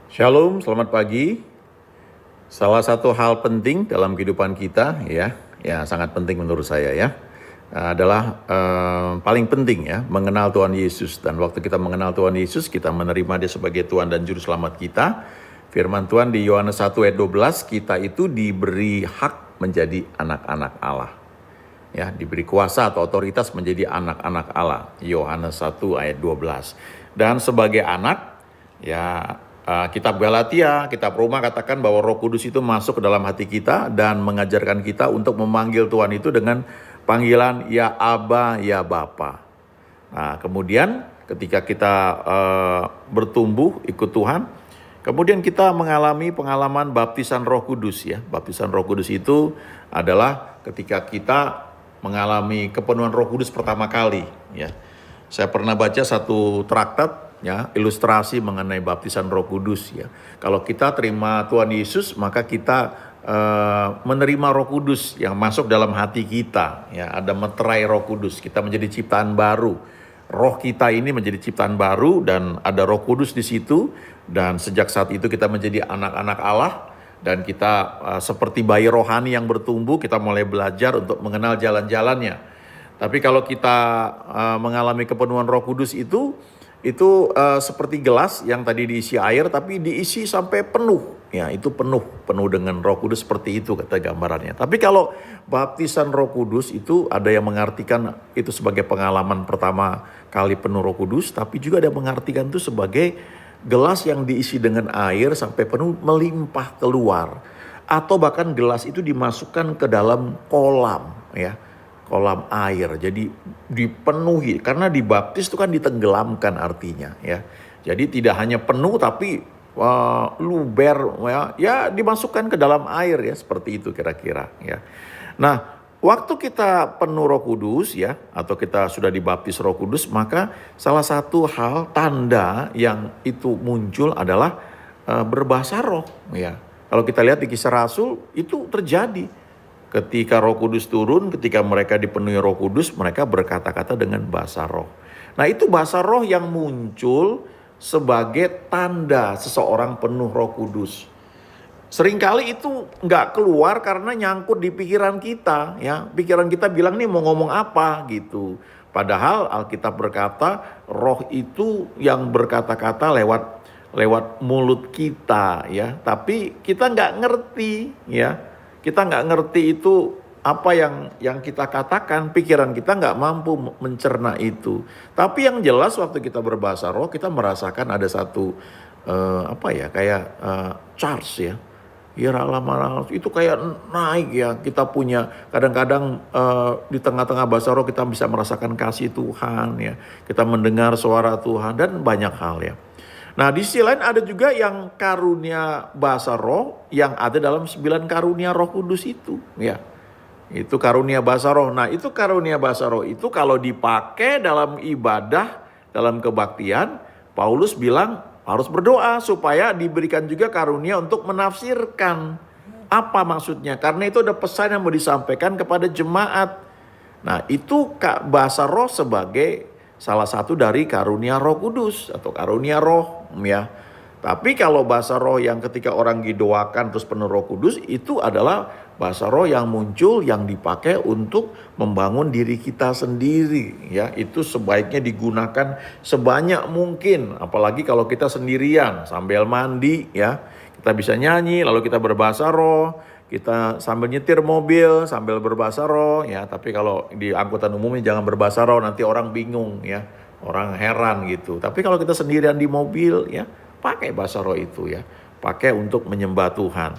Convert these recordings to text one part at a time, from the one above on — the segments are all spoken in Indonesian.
Shalom, selamat pagi. Salah satu hal penting dalam kehidupan kita ya sangat penting menurut saya adalah paling penting ya mengenal Tuhan Yesus. Dan waktu kita mengenal Tuhan Yesus, kita menerima Dia sebagai Tuhan dan Juru Selamat kita. Firman Tuhan di Yohanes 1 ayat 12, kita itu diberi hak menjadi anak-anak Allah. Ya, diberi kuasa atau otoritas menjadi anak-anak Allah. Yohanes 1 ayat 12. Dan sebagai anak, kitab Galatia, kitab Roma katakan bahwa Roh Kudus itu masuk ke dalam hati kita dan mengajarkan kita untuk memanggil Tuhan itu dengan panggilan ya Aba, ya Bapa. Nah, kemudian ketika kita bertumbuh ikut Tuhan, kemudian kita mengalami pengalaman baptisan Roh Kudus ya. Baptisan Roh Kudus itu adalah ketika kita mengalami kepenuhan Roh Kudus pertama kali ya. Saya pernah baca satu traktat ya, ilustrasi mengenai baptisan Roh Kudus ya. Kalau kita terima Tuhan Yesus, maka kita menerima Roh Kudus yang masuk dalam hati kita ya. Ada meterai Roh Kudus, kita menjadi ciptaan baru. Roh kita ini menjadi ciptaan baru dan ada Roh Kudus di situ, dan sejak saat itu kita menjadi anak-anak Allah dan kita seperti bayi rohani yang bertumbuh, kita mulai belajar untuk mengenal jalan-jalannya. Tapi kalau kita mengalami kepenuhan Roh Kudus itu seperti gelas yang tadi diisi air tapi diisi sampai penuh. Ya, itu penuh dengan Roh Kudus, seperti itu kata gambarannya. Tapi kalau baptisan Roh Kudus itu ada yang mengartikan itu sebagai pengalaman pertama kali penuh Roh Kudus, tapi juga ada yang mengartikan itu sebagai gelas yang diisi dengan air sampai penuh melimpah keluar. Atau bahkan gelas itu dimasukkan ke dalam kolam ya. Kolam air, jadi dipenuhi, karena dibaptis itu kan ditenggelamkan artinya ya. Jadi tidak hanya penuh tapi luber ya dimasukkan ke dalam air ya, seperti itu kira-kira ya. Nah, waktu kita penuh Roh Kudus ya, atau kita sudah dibaptis Roh Kudus, maka salah satu hal tanda yang itu muncul adalah berbahasa roh ya. Kalau kita lihat di Kisah Rasul itu terjadi. Ketika Roh Kudus turun, ketika mereka dipenuhi Roh Kudus, mereka berkata-kata dengan bahasa roh. Nah, itu bahasa roh yang muncul sebagai tanda seseorang penuh Roh Kudus. Seringkali itu nggak keluar karena nyangkut di pikiran kita ya. Pikiran kita bilang nih mau ngomong apa gitu. Padahal Alkitab berkata roh itu yang berkata-kata lewat mulut kita ya. Tapi kita nggak ngerti ya. Kita nggak ngerti itu apa yang kita katakan, pikiran kita nggak mampu mencerna itu. Tapi yang jelas waktu kita berbahasa roh, kita merasakan ada satu kayak charge ya. Ya lama-lama itu kayak naik ya. Kita punya kadang-kadang di tengah-tengah bahasa roh kita bisa merasakan kasih Tuhan ya. Kita mendengar suara Tuhan dan banyak hal ya. Nah, di sisi lain ada juga yang karunia bahasa roh yang ada dalam 9 karunia Roh Kudus itu ya. Itu karunia bahasa roh. Nah, itu karunia bahasa roh itu kalau dipakai dalam ibadah, dalam kebaktian, Paulus bilang harus berdoa supaya diberikan juga karunia untuk menafsirkan apa maksudnya. Karena itu ada pesan yang mau disampaikan kepada jemaat. Nah, itu bahasa roh sebagai salah satu dari karunia Roh Kudus atau karunia roh ya. Tapi kalau bahasa roh yang ketika orang didoakan terus penuh Roh Kudus, itu adalah bahasa roh yang muncul yang dipakai untuk membangun diri kita sendiri ya. Itu sebaiknya digunakan sebanyak mungkin, apalagi kalau kita sendirian sambil mandi ya. Kita bisa nyanyi lalu kita berbahasa roh. Kita sambil nyetir mobil sambil berbahasa roh ya. Tapi kalau di angkutan umumnya jangan berbahasa roh, nanti orang bingung ya. Orang heran gitu. Tapi kalau kita sendirian di mobil ya, pakai bahasa roh itu ya. Pakai untuk menyembah Tuhan.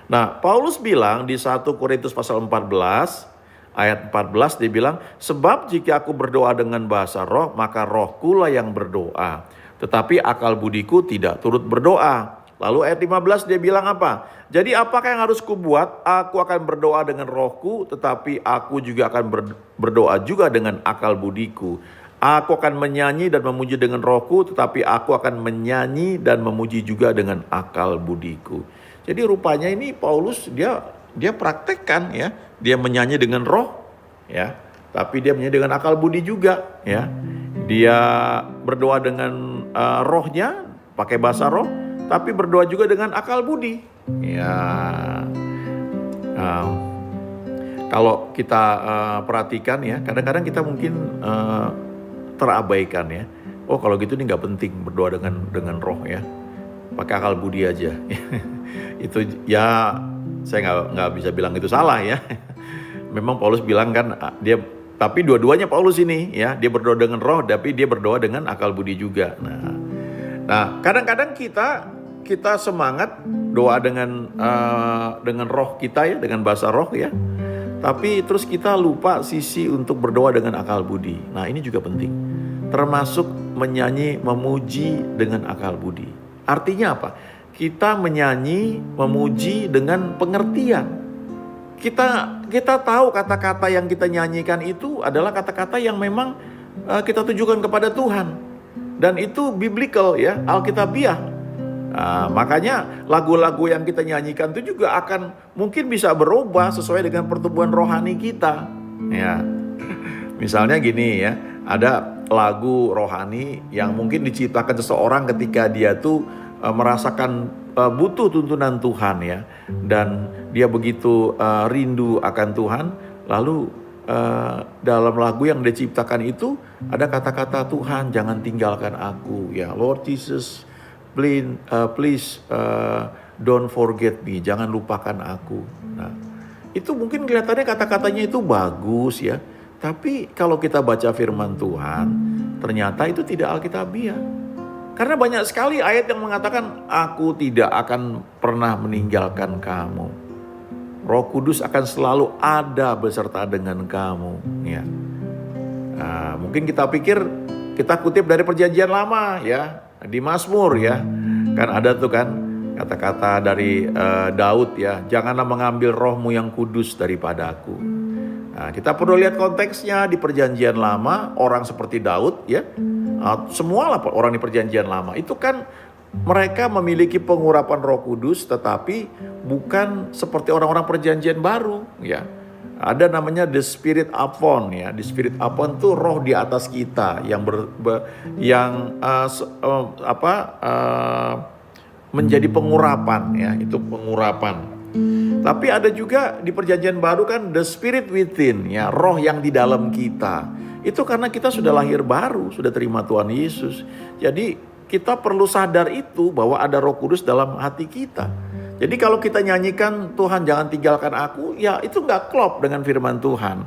Nah, Paulus bilang di 1 Korintus pasal 14 ayat 14 dia bilang, sebab jika aku berdoa dengan bahasa roh, maka rohku lah yang berdoa. Tetapi akal budiku tidak turut berdoa. Lalu ayat 15 dia bilang apa? Jadi apakah yang harus kubuat? Aku akan berdoa dengan rohku, tetapi aku juga akan berdoa juga dengan akal budiku. Aku akan menyanyi dan memuji dengan rohku, tetapi aku akan menyanyi dan memuji juga dengan akal budiku. Jadi rupanya ini Paulus dia praktekkan ya. Dia menyanyi dengan roh ya, tapi dia menyanyi dengan akal budi juga ya. Dia berdoa dengan rohnya pakai bahasa roh, tapi berdoa juga dengan akal budi. Ya, kalau kita perhatikan ya, kadang-kadang kita mungkin terabaikan ya. Oh kalau gitu ini nggak penting berdoa dengan roh ya, pakai akal budi aja. Itu ya saya nggak bisa bilang itu salah ya. Memang Paulus bilang kan tapi dua-duanya Paulus ini ya, dia berdoa dengan roh, tapi dia berdoa dengan akal budi juga. Nah kadang-kadang kita semangat doa dengan roh kita ya, dengan bahasa roh ya. Tapi terus kita lupa sisi untuk berdoa dengan akal budi. Nah ini juga penting. Termasuk menyanyi, memuji dengan akal budi. Artinya apa? Kita menyanyi, memuji dengan pengertian. Kita tahu kata-kata yang kita nyanyikan itu adalah kata-kata yang memang kita tujukan kepada Tuhan. Dan itu biblical ya, alkitabiah. Makanya lagu-lagu yang kita nyanyikan itu juga akan mungkin bisa berubah sesuai dengan pertumbuhan rohani kita. Ya, misalnya gini ya, ada lagu rohani yang mungkin diciptakan seseorang ketika dia tuh merasakan butuh tuntunan Tuhan ya, dan dia begitu rindu akan Tuhan. Lalu dalam lagu yang diciptakan itu ada kata-kata, Tuhan jangan tinggalkan aku ya, Lord Jesus please don't forget me, jangan lupakan aku. Nah itu mungkin kelihatannya kata-katanya itu bagus ya, tapi kalau kita baca firman Tuhan, ternyata itu tidak alkitabiah. Karena banyak sekali ayat yang mengatakan, aku tidak akan pernah meninggalkan kamu. Roh Kudus akan selalu ada beserta dengan kamu. Ya. Nah, mungkin kita pikir, kita kutip dari Perjanjian Lama ya, di Mazmur ya. Kan ada tuh kan kata-kata dari Daud ya, janganlah mengambil rohmu yang kudus daripadaku. Nah, kita perlu lihat konteksnya di Perjanjian Lama, orang seperti Daud ya, semualah orang di Perjanjian Lama itu kan mereka memiliki pengurapan Roh Kudus, tetapi bukan seperti orang-orang Perjanjian Baru ya. Ada namanya the Spirit upon ya, the Spirit upon itu roh di atas kita yang menjadi pengurapan ya, itu pengurapan. Tapi ada juga di Perjanjian Baru kan the Spirit within ya, roh yang di dalam kita. Itu karena kita sudah lahir baru, sudah terima Tuhan Yesus. Jadi kita perlu sadar itu bahwa ada Roh Kudus dalam hati kita. Jadi kalau kita nyanyikan Tuhan jangan tinggalkan aku, ya itu nggak klop dengan firman Tuhan.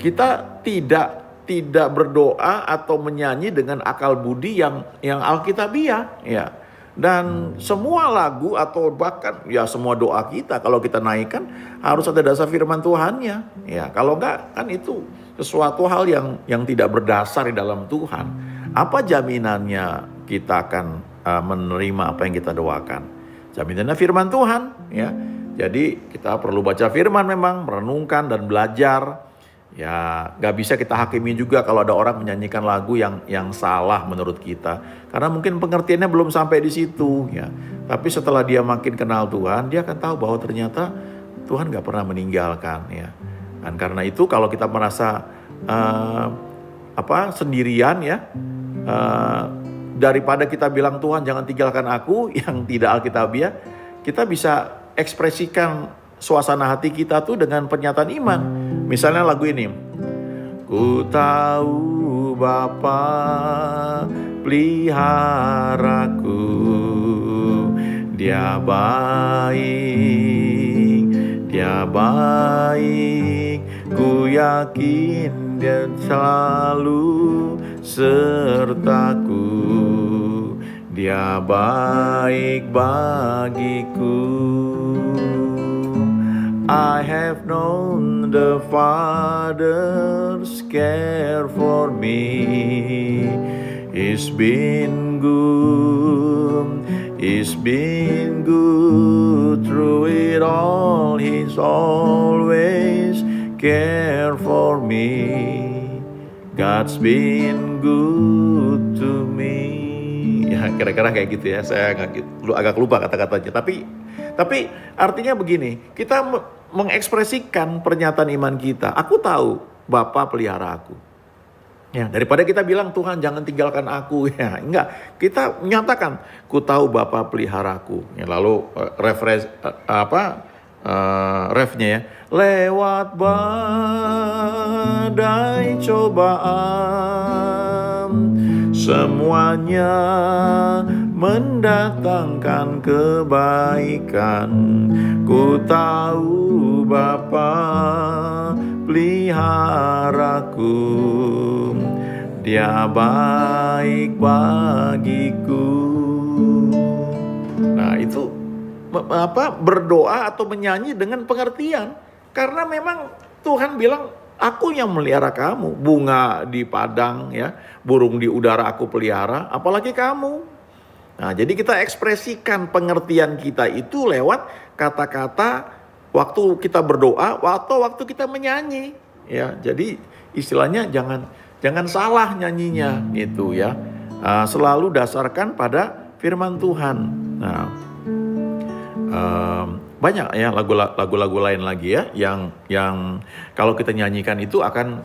Kita tidak berdoa atau menyanyi dengan akal budi yang alkitabiah ya. Dan semua lagu atau bahkan ya semua doa kita kalau kita naikkan harus ada dasar firman Tuhannya. Ya, kalau enggak kan itu sesuatu hal yang tidak berdasar di dalam Tuhan. Apa jaminannya kita akan menerima apa yang kita doakan? Jaminannya firman Tuhan ya. Jadi kita perlu baca firman memang, merenungkan dan belajar. Ya gak bisa kita hakimi juga kalau ada orang menyanyikan lagu yang salah menurut kita. Karena mungkin pengertiannya belum sampai di situ ya. Tapi setelah dia makin kenal Tuhan, dia akan tahu bahwa ternyata Tuhan gak pernah meninggalkan ya. Dan karena itu kalau kita merasa sendirian ya, daripada kita bilang Tuhan jangan tinggalkan aku yang tidak alkitabiah, kita bisa ekspresikan suasana hati kita tuh dengan pernyataan iman. Misalnya lagu ini, ku tahu Bapa peliharaku, Dia baik, ku yakin Dia selalu sertaku, Dia baik bagiku. I have known the Father's care for me. He's been good through it all. He's always care for me. God's been good to me. Ya kira-kira kayak gitu ya. Saya agak lupa kata-katanya. Tapi artinya begini, kita mengekspresikan pernyataan iman kita. Aku tahu Bapa pelihara aku. Ya, daripada kita bilang Tuhan jangan tinggalkan aku, ya enggak. Kita menyatakan, ku tahu Bapa peliharaku. Ya, lalu refnya ya, lewat badai cobaan, semuanya mendatangkan kebaikan. Ku tahu Bapa peliharaku, Dia baik bagiku. Nah, itu berdoa atau menyanyi dengan pengertian. Karena memang Tuhan bilang, aku yang melihara kamu. Bunga di padang ya, burung di udara aku pelihara, apalagi kamu. Nah, jadi kita ekspresikan pengertian kita itu lewat kata-kata waktu kita berdoa atau waktu kita menyanyi. Ya, jadi istilahnya jangan salah nyanyinya gitu ya. Selalu dasarkan pada firman Tuhan. Nah, banyak ya lagu-lagu lain lagi ya yang kalau kita nyanyikan itu akan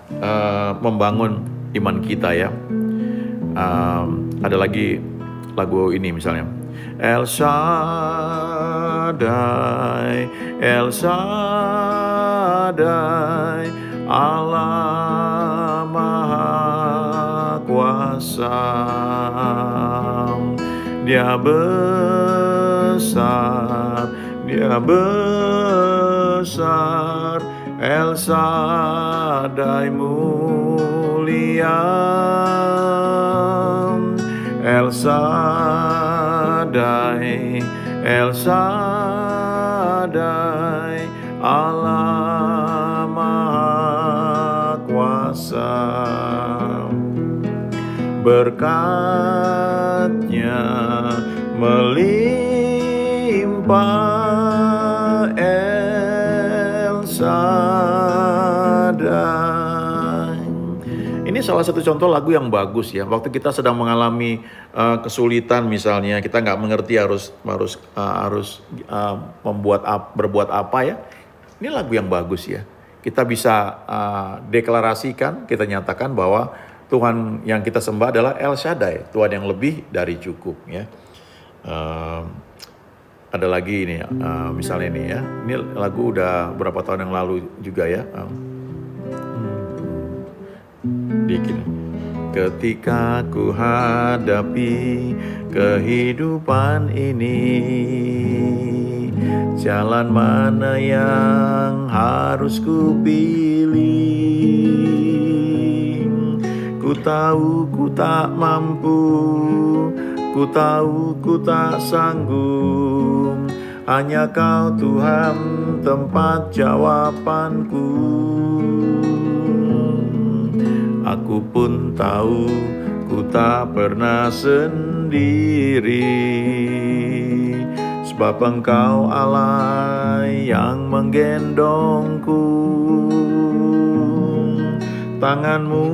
membangun iman kita ya. Ada lagi lagu ini misalnya, El Shaddai, El Shaddai, Allah Maha Kuasa, Dia besar, Dia besar, El Shaddai mulia, El Shaddai, El Shaddai, Allah Maha Kuasa. Berkat-Nya melimpah, El Shaddai. Ini salah satu contoh lagu yang bagus ya. Waktu kita sedang mengalami kesulitan misalnya, kita nggak mengerti harus berbuat apa ya. Ini lagu yang bagus ya. Kita bisa deklarasikan, kita nyatakan bahwa Tuhan yang kita sembah adalah El Shaddai, Tuhan yang lebih dari cukup ya. Ada lagi ini misalnya ini ya. Ini lagu udah berapa tahun yang lalu juga ya. Ketika ku hadapi kehidupan ini, jalan mana yang harus ku pilih? Ku tahu ku tak mampu, ku tahu ku tak sanggup, hanya Kau Tuhan tempat jawabanku. Aku pun tahu ku tak pernah sendiri, sebab Engkau Allah yang menggendongku. Tangan-Mu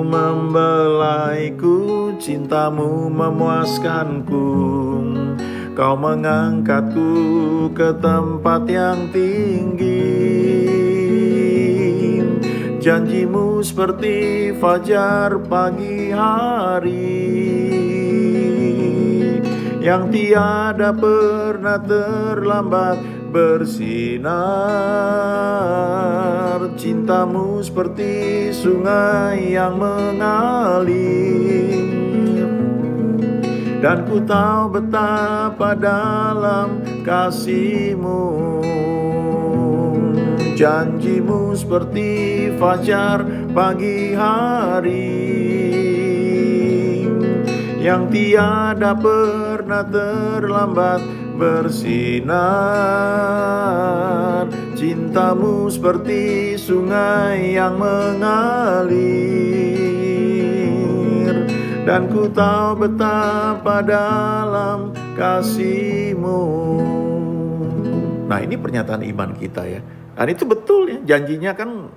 membelaiku, cinta-Mu memuaskanku. Kau mengangkatku ke tempat yang tinggi. Janji-Mu seperti fajar pagi hari, yang tiada pernah terlambat bersinar. Cinta-Mu seperti sungai yang mengalir, dan ku tahu betapa dalam kasih-Mu. Janji-Mu seperti fajar pagi hari, yang tiada pernah terlambat bersinar. Cinta-Mu seperti sungai yang mengalir, dan ku tahu betapa dalam kasih-Mu. Nah, ini pernyataan iman kita ya. Dan itu betul ya, janjinya kan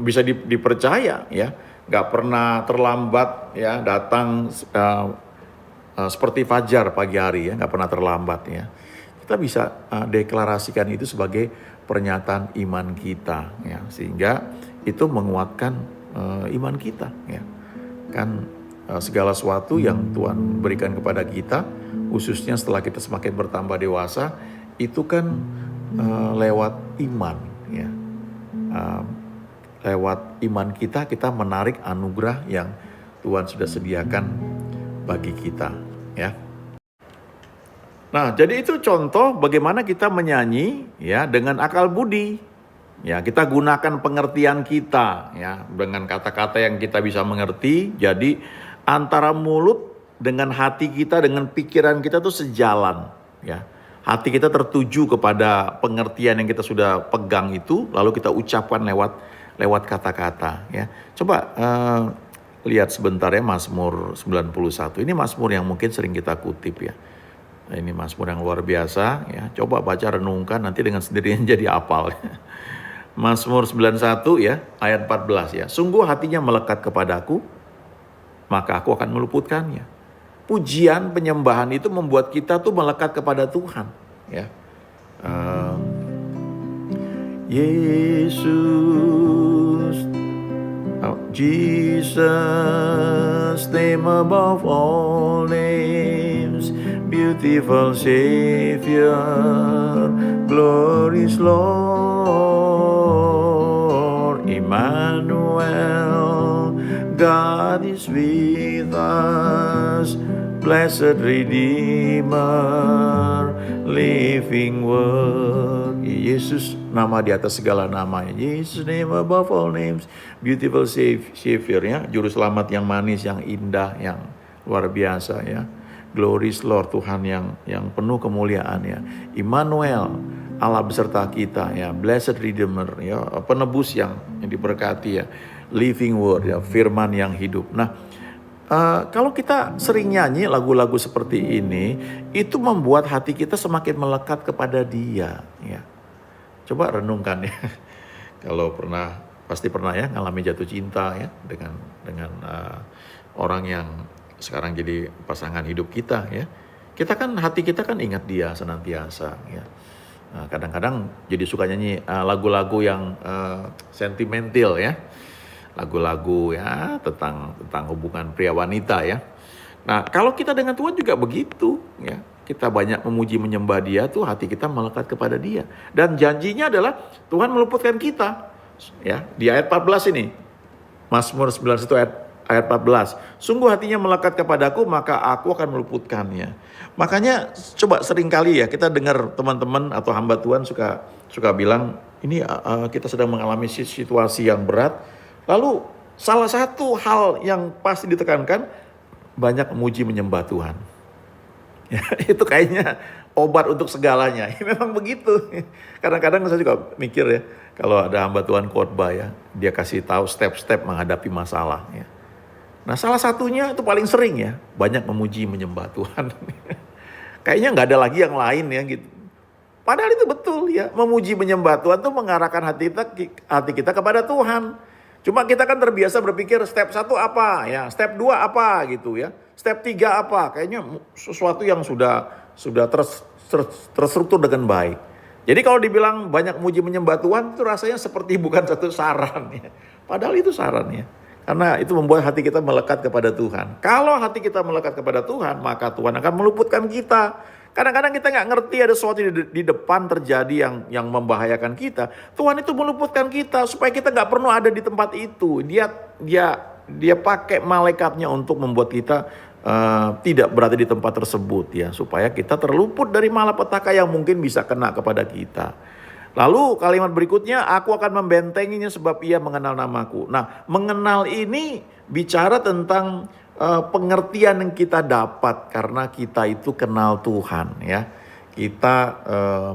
bisa dipercaya ya, nggak pernah terlambat ya, datang seperti fajar pagi hari ya, nggak pernah terlambat ya. Kita bisa deklarasikan itu sebagai pernyataan iman kita ya, sehingga itu menguatkan iman kita ya. Kan segala sesuatu yang Tuhan berikan kepada kita, khususnya setelah kita semakin bertambah dewasa, itu kan lewat iman, ya. Lewat iman kita menarik anugerah yang Tuhan sudah sediakan bagi kita, ya. Nah, jadi itu contoh bagaimana kita menyanyi, ya, dengan akal budi. Ya, kita gunakan pengertian kita, ya, dengan kata-kata yang kita bisa mengerti. Jadi antara mulut dengan hati kita, dengan pikiran kita tuh sejalan, ya. Hati kita tertuju kepada pengertian yang kita sudah pegang itu, lalu kita ucapkan lewat kata-kata, ya. Coba lihat sebentar ya Mazmur 91. Ini Mazmur yang mungkin sering kita kutip, ya. Ini Mazmur yang luar biasa, ya. Coba baca, renungkan, nanti dengan sendirinya jadi hafal. Mazmur 91 ya, ayat 14 ya. Sungguh hatinya melekat kepadaku, maka aku akan meluputkannya. Pujian, penyembahan itu membuat kita tuh melekat kepada Tuhan, ya. Yesus, Jesus, name above all names, beautiful Savior, glorious Lord, Emmanuel, God is with us, blessed Redeemer, living word. Yesus nama di atas segala nama. Yesus name above all names, beautiful Savior, ya, juru selamat yang manis, yang indah, yang luar biasa, ya. Glorious Lord, Tuhan yang penuh kemuliaan, ya. Immanuel, Allah beserta kita, ya. Blessed Redeemer, ya, penebus yang diberkati, ya. Living word, ya, firman yang hidup. Nah, kalau kita sering nyanyi lagu-lagu seperti ini, itu membuat hati kita semakin melekat kepada Dia, ya. Coba renungkan, ya. Kalau pasti pernah ya ngalami jatuh cinta, ya, dengan orang yang sekarang jadi pasangan hidup kita, ya. Hati kita kan ingat Dia senantiasa, ya. Nah, kadang-kadang jadi suka nyanyi lagu-lagu yang sentimental, ya. Lagu-lagu, ya, tentang hubungan pria wanita, ya. Nah, kalau kita dengan Tuhan juga begitu, ya. Kita banyak memuji menyembah Dia tuh, hati kita melekat kepada Dia. Dan janjinya adalah Tuhan meluputkan kita, ya. Di ayat 14 ini, Mazmur 91 ayat 14. Sungguh hatinya melekat kepadaku, maka aku akan meluputkannya. Makanya coba seringkali ya kita dengar teman-teman atau hamba Tuhan suka bilang, ini kita sedang mengalami situasi yang berat. Lalu salah satu hal yang pasti ditekankan, banyak memuji menyembah Tuhan. Ya, itu kayaknya obat untuk segalanya. Memang begitu. Kadang-kadang saya juga mikir ya, kalau ada hamba Tuhan khotbah, ya, dia kasih tahu step-step menghadapi masalah, ya. Nah, salah satunya itu paling sering, ya, banyak memuji menyembah Tuhan. Kayaknya nggak ada lagi yang lain, ya, gitu. Padahal itu betul, ya, memuji menyembah Tuhan itu mengarahkan hati kita kepada Tuhan. Cuma kita kan terbiasa berpikir step 1 apa, ya, step 2 apa gitu, ya. Step 3 apa? Kayaknya sesuatu yang sudah terstruktur dengan baik. Jadi kalau dibilang banyak muji menyembah Tuhan itu rasanya seperti bukan satu saran, ya. Padahal itu saran, ya. Karena itu membuat hati kita melekat kepada Tuhan. Kalau hati kita melekat kepada Tuhan, maka Tuhan akan meluputkan kita. Kadang-kadang kita nggak ngerti ada sesuatu di depan terjadi yang membahayakan kita. Tuhan itu meluputkan kita supaya kita nggak perlu ada di tempat itu. Dia pakai malaikatnya untuk membuat kita tidak berada di tempat tersebut, ya, supaya kita terluput dari malapetaka yang mungkin bisa kena kepada kita. Lalu kalimat berikutnya, aku akan membentenginya sebab ia mengenal namaku. Nah, mengenal ini bicara tentang pengertian yang kita dapat karena kita itu kenal Tuhan, ya. Kita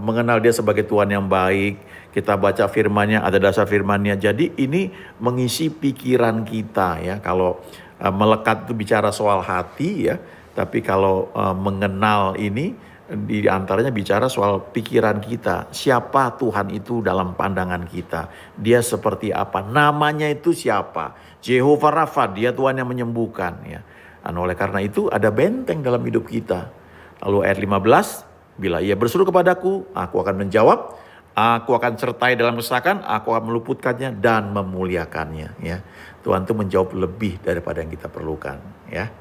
mengenal Dia sebagai Tuhan yang baik. Kita baca firman-Nya, ada dasar firman-Nya. Jadi ini mengisi pikiran kita, ya. Kalau melekat itu bicara soal hati, ya. Tapi kalau mengenal ini di antaranya bicara soal pikiran kita. Siapa Tuhan itu dalam pandangan kita? Dia seperti apa? Namanya itu siapa? Jehovah Rafa, Dia Tuhan yang menyembuhkan, ya. Oleh karena itu ada benteng dalam hidup kita. Lalu ayat 15, bila ia berseru kepadaku, aku akan menjawab. Aku akan sertai dalam kesesakan, aku akan meluputkannya dan memuliakannya. Ya, Tuhan itu menjawab lebih daripada yang kita perlukan. Ya,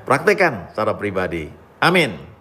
praktekkan secara pribadi. Amin.